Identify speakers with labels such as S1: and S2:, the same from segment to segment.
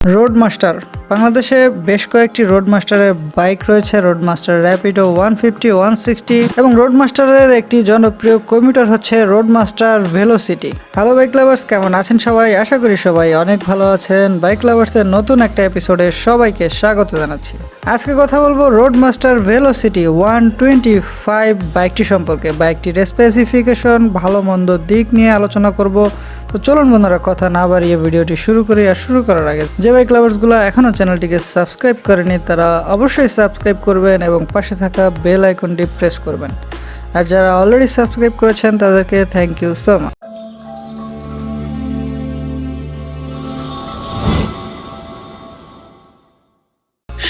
S1: Roadmaster বাংলাদেশে বেশ কয়েকটি রোডমাস্টারের বাইক রয়েছে। রোডমাস্টার র্যাপিডো 150, 160 এবং রোডমাস্টারের একটি জনপ্রিয় কমিউটার হচ্ছে Roadmaster velocity. Hello bike lovers, কেমন আছেন সবাই? আশা করি সবাই অনেক ভালো আছেন। বাইক লাভার্সের নতুন একটা এপিসোডে সবাইকে স্বাগত জানাচ্ছি। আজকে কথা বলবো রোডমাস্টার ভেলোসিটি 125 বাইকটি সম্পর্কে। বাইকটির স্পেসিফিকেশন, ভালো মন্দ দিক নিয়ে আলোচনা করব। তো চলুন বন্ধুরা, কথা না বাড়িয়ে ভিডিওটি শুরু করি। আর শুরু করার আগে যে বাইক লাভার্সগুলো এখনও চ্যানেলটিকে সাবস্ক্রাইব করেনি তারা অবশ্যই সাবস্ক্রাইব করবেন এবং পাশে থাকা বেল আইকনটি প্রেস করবেন। আর যারা অলরেডি সাবস্ক্রাইব করেছেন তাদেরকে থ্যাংক ইউ সো মাচ।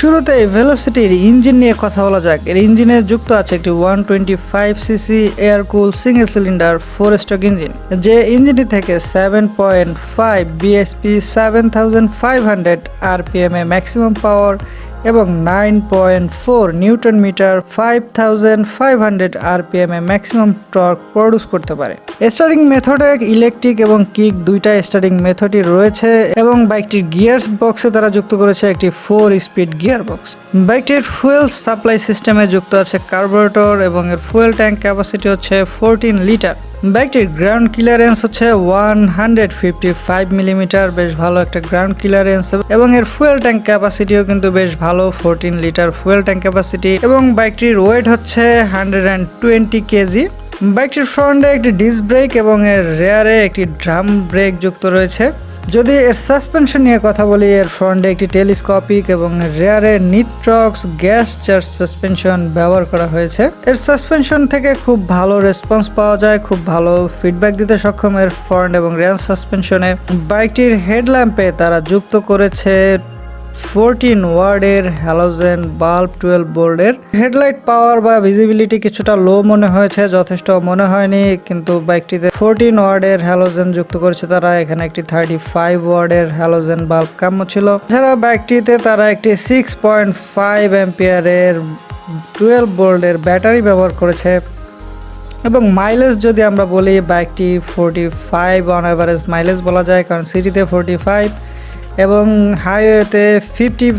S1: শুরুতেই ভেলোসিটির ইঞ্জিন নিয়ে কথা বলা যাক। এর ইঞ্জিনে যুক্ত আছে একটি 125 সিসি এয়ার কুল সিঙ্গেল সিলিন্ডার 4 স্ট্রোক ইঞ্জিন, যে ইঞ্জিনটি থেকে 7.5 বিএসপি 7500 আরপিএম এ ম্যাক্সিমাম পাওয়ার এবং 9.4 নিউটন মিটার 5500 আরপিএম এ ম্যাক্সিমাম টর্ক প্রডিউস করতে পারে। স্টার্টিং মেথডে ইলেকট্রিক এবং কিক দুইটা স্টার্টিং মেথডই রয়েছে এবং বাইকটির গিয়ার বক্সে তারা যুক্ত করেছে একটি 4 স্পিড গিয়ার বক্স। বাইকটির ফুয়েল সাপ্লাই সিস্টেমে যুক্ত আছে কার্বোরেটর এবং এর ফুয়েল ট্যাঙ্ক ক্যাপাসিটি হচ্ছে 14 লিটার। বাইকটির গ্রাউন্ড ক্লিয়ারেন্স হচ্ছে 155 মিলিমিটার, বেশ ভালো একটা গ্রাউন্ড ক্লিয়ারেন্স এবং এর ফুয়েল ট্যাঙ্ক ক্যাপাসিটিও কিন্তু বেশ ভালো, 14 লিটার ফুয়েল ট্যাঙ্ক ক্যাপাসিটি এবং বাইকটির ওয়েট হচ্ছে 120 কেজি। বাইকটির ফ্রন্টে একটি ডিস্ক ব্রেক এবং এর রেয়ারে একটি ড্রাম ব্রেক যুক্ত রয়েছে। যদি এর সাসপেনশন নিয়ে কথা বলি, এর ফ্রন্টে একটি টেলিস্কোপিক এবং রেয়ারে নিট্রক্স গ্যাস চার্জ সাসপেনশন ব্যবহার করা হয়েছে। এর সাসপেনশন থেকে খুব ভালো রেসপন্স পাওয়া যায়, খুব ভালো ফিডব্যাক দিতে সক্ষম এর ফ্রন্ট এবং রেয়ার সাসপেনশনে। বাইকটির হেডল্যাম্পে তারা যুক্ত করেছে 14 ওয়ার্ডের হ্যালোজেন বাল্ব 12 ভোল্টের। হেডলাইট পাওয়ার বা ভিজিবিলিটি কিছুটা লো মনে হয়েছে, যথেষ্ট মনে হয়নি, কিন্তু বাইকটিতে 14 ওয়ার্ডের হ্যালোজেন যুক্ত করেছে তারা। এখানে একটি 35 ওয়ার্ডের হ্যালোজেন বাল্ব কাম্য ছিল। এছাড়া বাইকটিতে তারা একটি 6.5 অ্যাম্পিয়ারের 12 ভোল্টের ব্যাটারি ব্যবহার করেছে এবং মাইলেজ যদি আমরা বলি, বাইকটি 45 অন অ্যাভারেজ মাইলেজ বলা যায়, কারণ সিটিতে 45 এবং হাইওয়েতে 50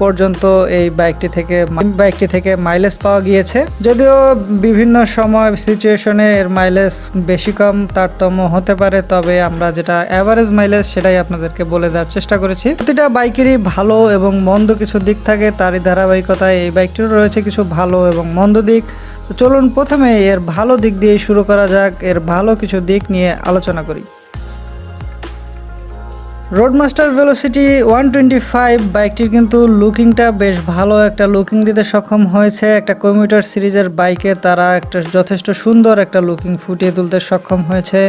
S1: পর্যন্ত এই বাইকটি থেকে মাইলেজ পাওয়া গিয়েছে। যদিও বিভিন্ন সময় সিচুয়েশনে এর মাইলেজ বেশি কম তারতম্য হতে পারে, তবে আমরা যেটা অ্যাভারেজ মাইলেজ সেটাই আপনাদেরকে বলে দেওয়ার চেষ্টা করেছি। প্রতিটা বাইকেরই ভালো এবং মন্দ কিছু দিক থাকে, তারই ধারাবাহিকতায় এই বাইকটিরও রয়েছে কিছু ভালো এবং মন্দ দিক। তো চলুন প্রথমে এর ভালো দিক দিয়ে শুরু করা যাক। এর ভালো কিছু দিক নিয়ে আলোচনা করি। রোডমাস্টার ভেলোসিটি 125 বাইকটির কিন্তু লুকিংটা বেশ ভালো একটা লুকিং দিতে সক্ষম হয়েছে। একটা কমিউটার সিরিজের বাইকে তারা একটা যথেষ্ট সুন্দর একটা লুকিং ফুটিয়ে তুলতে সক্ষম হয়েছে।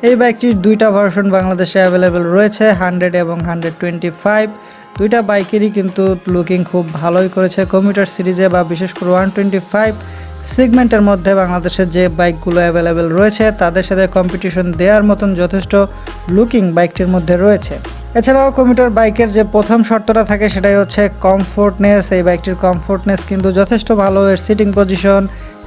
S1: এই বাইকটির দুইটা ভার্সন বাংলাদেশে অ্যাভেলেবেল রয়েছে, 100 এবং 125। দুইটা বাইকেরই কিন্তু লুকিং খুব ভালোই করেছে কমিউটার সিরিজে, বা বিশেষ করে 125 সেগমেন্টের মধ্যে বাংলাদেশের যে বাইকগুলো অ্যাভেলেবেল রয়েছে তাদের সাথে কম্পিটিশন দেওয়ার মতন যথেষ্ট লুকিং বাইকটির মধ্যে রয়েছে। এছাড়াও কমিউটার বাইকের যে প্রথম শর্তটা থাকে সেটাই হচ্ছে কমফোর্টনেস। এই বাইকটির কমফোর্টনেস কিন্তু যথেষ্ট ভালো। এর সিটিং পজিশন,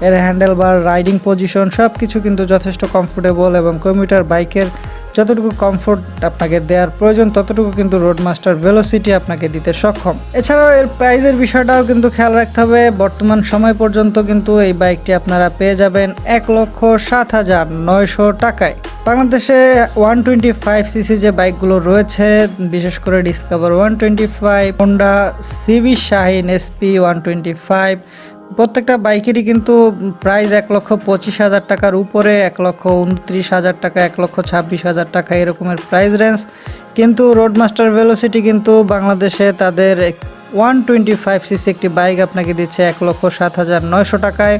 S1: এর হ্যান্ডেল বার, রাইডিং পজিশন সব কিছু কিন্তু যথেষ্ট কমফোর্টেবল এবং কমিউটার বাইকের যতটুকু কমফোর্ট আপনাকে দেওয়ার প্রয়োজন ততটুকু কিন্তু রোডমাস্টার ভেলোসিটি আপনাকে দিতে সক্ষম। এছাড়াও এর প্রাইজের বিষয়টাও কিন্তু খেয়াল রাখতে হবে। বর্তমান সময় পর্যন্ত কিন্তু এই বাইকটি আপনারা পেয়ে যাবেন 1,07,900 টাকায়। বাংলাদেশে 125 সিসি যে বাইকগুলো রয়েছে, বিশেষ করে discover 125, Honda CB Shine SP 125, প্রত্যেকটা বাইকেরই কিন্তু প্রাইস 1,25,000 টাকার উপরে, 1,29,000 টাকা, 1,26,000 টাকা এরকমের প্রাইস রেঞ্জ। কিন্তু রোডমাস্টার ভেলোসিটি কিন্তু বাংলাদেশে তাদের 125 সিসি একটি বাইক আপনাকে দিচ্ছে 1,07,900 টাকায়।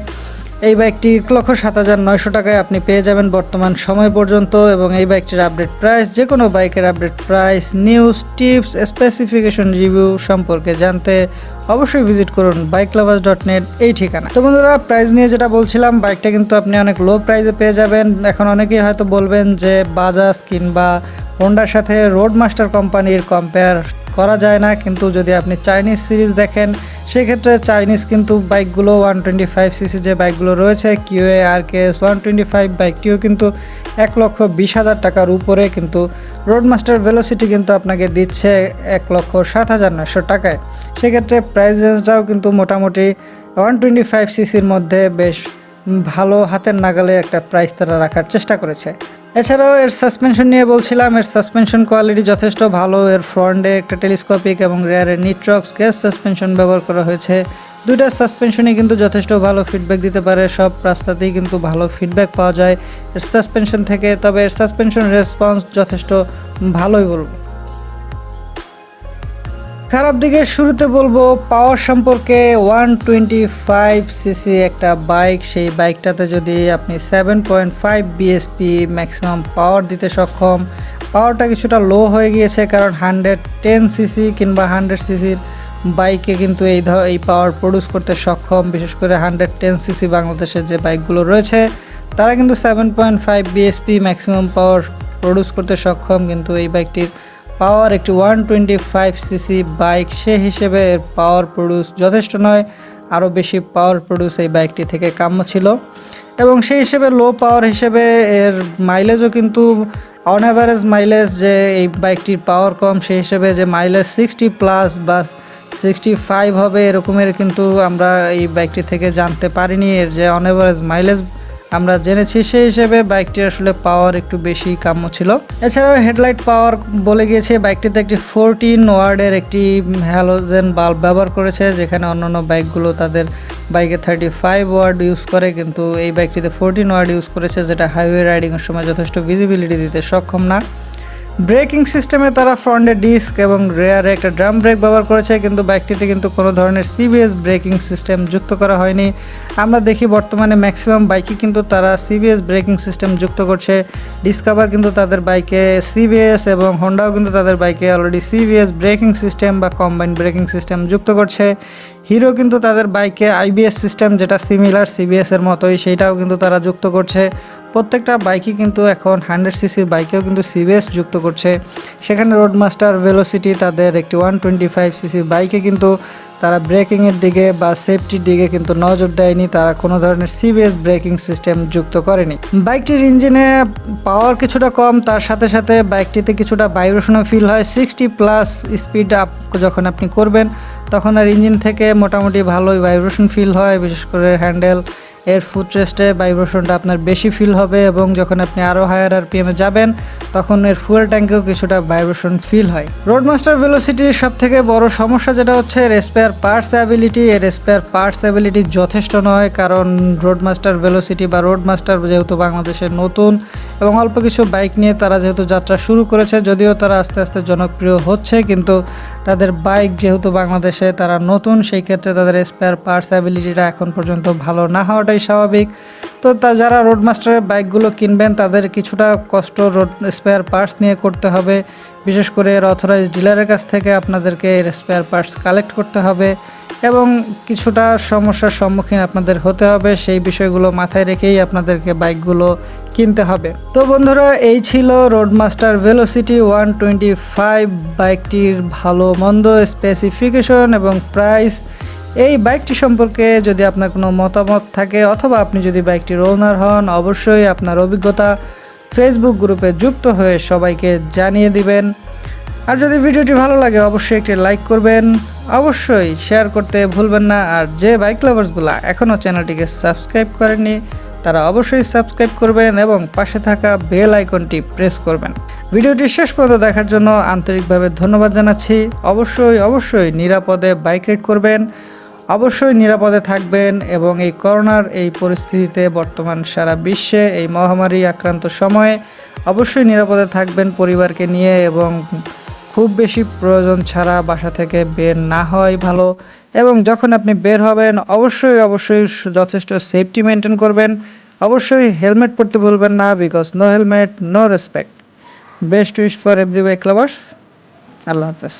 S1: এই বাইকটি 1,07,900 টাকায় আপনি পেয়ে যাবেন বর্তমান সময় পর্যন্ত। এবং এই বাইকটির আপডেট প্রাইস, যে কোনো বাইকের update price, news, tips, specification, review সম্পর্কে জানতে অবশ্যই ভিজিট করুন bikelovers.net এই ঠিকানা। তো বন্ধুরা, প্রাইস নিয়ে যেটা বলছিলাম, বাইকটা কিন্তু আপনি অনেক লো প্রাইসে পেয়ে যাবেন। এখন অনেকেই হয়তো বলবেন যে বাজাজ কিংবা হোন্ডার সাথে রোডমাস্টার কোম্পানির কম্পেয়ার করা যায় না, কিন্তু যদি আপনি চাইনিজ সিরিজ দেখেন সেক্ষেত্রে চাইনিজ কিন্তু বাইকগুলো 125cc যে বাইকগুলো রয়েছে কিউএ আরকেএস 125 বাইকটিও কিন্তু 1,20,000 টাকার উপরে, কিন্তু রোডমাস্টার ভেলোসিটি কিন্তু আপনাকে দিচ্ছে 1,07,900 টাকায়। সেক্ষেত্রে প্রাইস রেঞ্জটাও কিন্তু মোটামুটি 125cc-র মধ্যে বেশ ভালো হাতের নাগালে একটা প্রাইস তারা রাখার চেষ্টা করেছে। এছাড়াও এর সাসপেনশন নিয়ে বলছিলাম, এর সাসপেনশন কোয়ালিটি যথেষ্ট ভালো। এর ফ্রন্টে একটা টেলিস্কোপিক এবং রেয়ারে নিট্রক্স গ্যাস সাসপেনশন ব্যবহার করা হয়েছে। দুইটা সাসপেনশনই কিন্তু যথেষ্ট ভালো ফিডব্যাক দিতে পারে, সব রাস্তাতেই কিন্তু ভালো ফিডব্যাক পাওয়া যায় এর সাসপেনশন থেকে। তবে এর সাসপেনশন রেসপন্স যথেষ্ট ভালোই বলবো। খারাপ দিকে শুরুতে বলবো পাওয়ার সম্পর্কে। 125cc একটা বাইক, সেই বাইকটাতে যদি আপনি 7.5 বিএসপি ম্যাক্সিমাম পাওয়ার দিতে সক্ষম, পাওয়ারটা কিছুটা লো হয়ে গিয়েছে কারণ 110cc কিংবা 100cc-র বাইকে কিন্তু এই পাওয়ার প্রডিউস করতে সক্ষম। বিশেষ করে 110cc বাংলাদেশের যে বাইকগুলো রয়েছে তারা কিন্তু 7.5 বিএসপি ম্যাক্সিমাম পাওয়ার প্রডিউস করতে সক্ষম, কিন্তু এই বাইকটির পাওয়ার একটি 125cc বাইক, সে হিসেবে এর পাওয়ার প্রডিউস যথেষ্ট নয়, আরও বেশি পাওয়ার প্রডিউস এই বাইকটি থেকে কাম্য ছিল। এবং সেই হিসেবে লো পাওয়ার হিসেবে এর মাইলেজও কিন্তু অন অ্যাভারেজ মাইলেজ, যে এই বাইকটির পাওয়ার কম সেই হিসেবে যে মাইলেজ 60+ বা 65 হবে এরকমের কিন্তু আমরা এই বাইকটি থেকে জানতে পারিনি। এর যে অন অ্যাভারেজ মাইলেজ আমরা জেনেছি সেই হিসেবে বাইকটির আসলে পাওয়ার একটু বেশি কাম্য ছিল। এছাড়াও হেডলাইট পাওয়ার বলে গিয়েছে, বাইকটিতে একটি 14 ওয়ার্ডের একটি হ্যালোজেন বাল্ব ব্যবহার করেছে, যেখানে অন্যান্য বাইকগুলো তাদের বাইকে 35 ওয়ার্ড ইউজ করে, কিন্তু এই বাইকটিতে 14 ওয়ার্ড ইউজ করেছে, যেটা হাইওয়ে রাইডিংয়ের সময় যথেষ্ট ভিজিবিলিটি দিতে সক্ষম না। ব্রেকিং সিস্টেমে তারা ফ্রন্টে ডিস্ক এবং রেয়ারে একটা ড্রাম ব্রেক ব্যবহার করেছে, কিন্তু বাইকটিতে কিন্তু কোনো ধরনের সিবিএস ব্রেকিং সিস্টেম যুক্ত করা হয়নি। আমরা দেখি বর্তমানে ম্যাক্সিমাম বাইকে কিন্তু তারা সিবিএস ব্রেকিং সিস্টেম যুক্ত করছে। ডিসকভার কিন্তু তাদের বাইকে সিবিএস এবং হোন্ডাও কিন্তু তাদের বাইকে অলরেডি সিবিএস ব্রেকিং সিস্টেম বা কম্বাইন্ড ব্রেকিং সিস্টেম যুক্ত করছে। হিরো কিন্তু তাদের বাইকে আইবিএস সিস্টেম, যেটা সিমিলার সিবিএসের মতোই, সেইটাও কিন্তু তারা যুক্ত করছে। প্রত্যেকটা বাইকই কিন্তু এখন 100cc-র বাইকেও কিন্তু সিবিএস যুক্ত করছে। সেখানে রোডমাস্টার ভেলোসিটি তাদের একটি 125cc বাইকে কিন্তু তারা ব্রেকিংয়ের দিকে বা সেফটির দিকে কিন্তু নজর দেয়নি, তারা কোনো ধরনের সিবিএস ব্রেকিং সিস্টেম যুক্ত করেনি। বাইকটির ইঞ্জিনে পাওয়ার কিছুটা কম, তার সাথে সাথে বাইকটিতে কিছুটা ভাইব্রেশনও ফিল হয়। 60+ স্পিড আপ যখন আপনি করবেন তখন আর ইঞ্জিন থেকে মোটামুটি ভালোই ভাইব্রেশন ফিল হয়, বিশেষ করে হ্যান্ডেল এর ফুটরেস্টে ভাইব্রেশনটা আপনার বেশি ফিল হবে, এবং যখন আপনি আরও হায়ার আরপিএমে যাবেন তখন এর ফুয়েল ট্যাঙ্কেও কিছুটা ভাইব্রেশন ফিল হয়। রোডমাস্টার ভেলোসিটির সবথেকে বড় সমস্যা যেটা হচ্ছে এর স্পেয়ার পার্টস অ্যাবিলিটি। এর স্পেয়ার পার্টস অ্যাবিলিটি যথেষ্ট নয়, কারণ রোডমাস্টার ভেলোসিটি বা রোডমাস্টার যেহেতু বাংলাদেশের নতুন এবং অল্প কিছু বাইক নিয়ে তারা যেহেতু যাত্রা শুরু করেছে, যদিও তারা আস্তে আস্তে জনপ্রিয় হচ্ছে, কিন্তু তাদের বাইক যেহেতু বাংলাদেশে তারা নতুন, সেই ক্ষেত্রে তাদের স্পেয়ার পার্টস অ্যাবিলিটিটা এখন পর্যন্ত ভালো না হওয়াটাই স্বাভাবিক। তো যারা রোডমাস্টারের বাইকগুলো কিনবেন তাদের কিছুটা কষ্ট রোড স্পেয়ার পার্টস নিয়ে করতে হবে, বিশেষ করে এর অথরাইজড ডিলারের কাছ থেকে আপনাদেরকে এর স্পেয়ার পার্টস কালেক্ট করতে হবে এবং কিছুটা সমস্যার সম্মুখীন আপনাদের হতে হবে। সেই বিষয়গুলো মাথায় রেখেই আপনাদেরকে বাইকগুলো কিনতে হবে। তো বন্ধুরা, এই ছিল রোডমাস্টার ভেলোসিটি 125 বাইকটির ভালো মন্দ স্পেসিফিকেশন এবং প্রাইস। এই বাইকটি সম্পর্কে যদি আপনার কোনো মতামত থাকে অথবা আপনি যদি বাইকটির ওনার হন, অবশ্যই আপনার অভিজ্ঞতা ফেসবুক গ্রুপে যুক্ত হয়ে সবাইকে জানিয়ে দিবেন। আর যদি ভিডিওটি ভালো লাগে অবশ্যই একটি লাইক করবেন, অবশ্যই শেয়ার করতে ভুলবেন না। আর যে বাইক লাভার্সগুলো এখনও চ্যানেলটিকে সাবস্ক্রাইব করেননি তারা অবশ্যই সাবস্ক্রাইব করবেন এবং পাশে থাকা বেল আইকনটি প্রেস করবেন। ভিডিওটি শেষ পর্যন্ত দেখার জন্য আন্তরিকভাবে ধন্যবাদ জানাচ্ছি। অবশ্যই নিরাপদে বাইক রাইড করবেন, অবশ্যই নিরাপদে থাকবেন এবং এই করোনার এই পরিস্থিতিতে বর্তমান সারা বিশ্বে এই মহামারী আক্রান্ত সময়ে অবশ্যই নিরাপদে থাকবেন পরিবারকে নিয়ে, এবং খুব বেশি প্রয়োজন ছাড়া বাসা থেকে বের না হওয়াই ভালো। এবং যখন আপনি বের হবেন অবশ্যই যথেষ্ট সেফটি মেনটেন করবেন। অবশ্যই হেলমেট পরতে ভুলবেন না, because no helmet no respect. Best wish for every bike lovers. আল্লাহ হাফেজ।